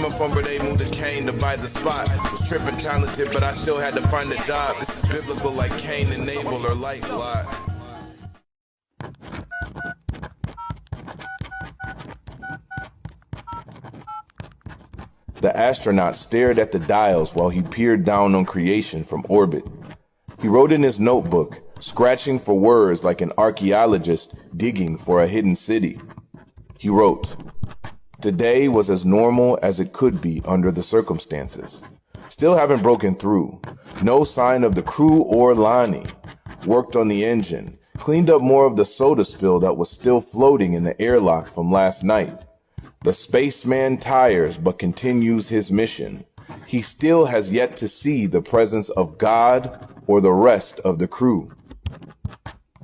Coming from where they moved to Cain to buy the spot. Was tripping talented, but I still had to find a job. This is biblical like Cain and Abel or like Lot. The astronaut stared at the dials while he peered down on creation from orbit. He wrote in his notebook, scratching for words like an archaeologist digging for a hidden city. He wrote, "Today was as normal as it could be under the circumstances. Still haven't broken through. No sign of the crew or Lonnie. Worked on the engine. Cleaned up more of the soda spill that was still floating in the airlock from last night. The spaceman tires but continues his mission. He still has yet to see the presence of God or the rest of the crew."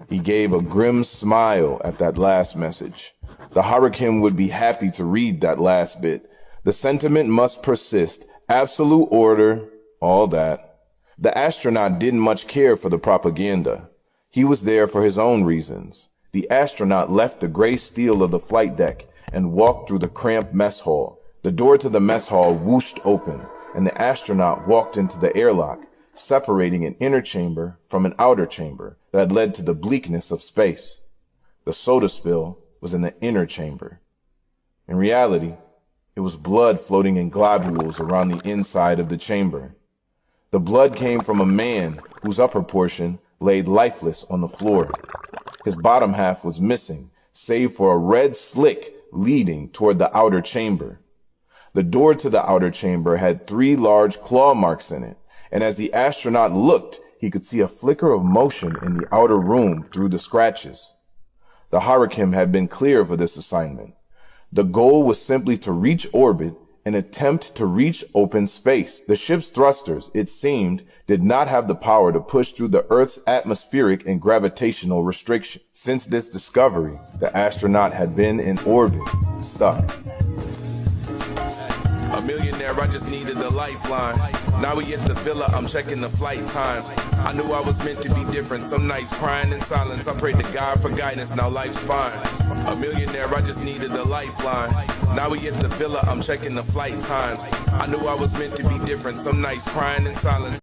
He gave a grim smile at that last message. The Hurricane would be happy to read that last bit. The sentiment must persist. Absolute order, all that. The astronaut didn't much care for the propaganda. He was there for his own reasons. The astronaut left the gray steel of the flight deck and walked through the cramped mess hall. The door to the mess hall whooshed open, and the astronaut walked into the airlock, separating an inner chamber from an outer chamber that led to the bleakness of space. The soda spill was in the inner chamber. In reality, it was blood floating in globules around the inside of the chamber. The blood came from a man whose upper portion laid lifeless on the floor. His bottom half was missing, save for a red slick leading toward the outer chamber. The door to the outer chamber had 3 large claw marks in it, and as the astronaut looked, he could see a flicker of motion in the outer room through the scratches. The Hurricane had been clear for this assignment. The goal was simply to reach orbit and attempt to reach open space. The ship's thrusters, it seemed, did not have the power to push through the Earth's atmospheric and gravitational restrictions. Since this discovery, the astronaut had been in orbit, stuck. A millionaire, I just needed a lifeline. Now we at the villa, I'm checking the flight times. I knew I was meant to be different. Some nights crying in silence. I prayed to God for guidance, now life's fine. A millionaire, I just needed a lifeline. Now we at the villa, I'm checking the flight times. I knew I was meant to be different. Some nights crying in silence.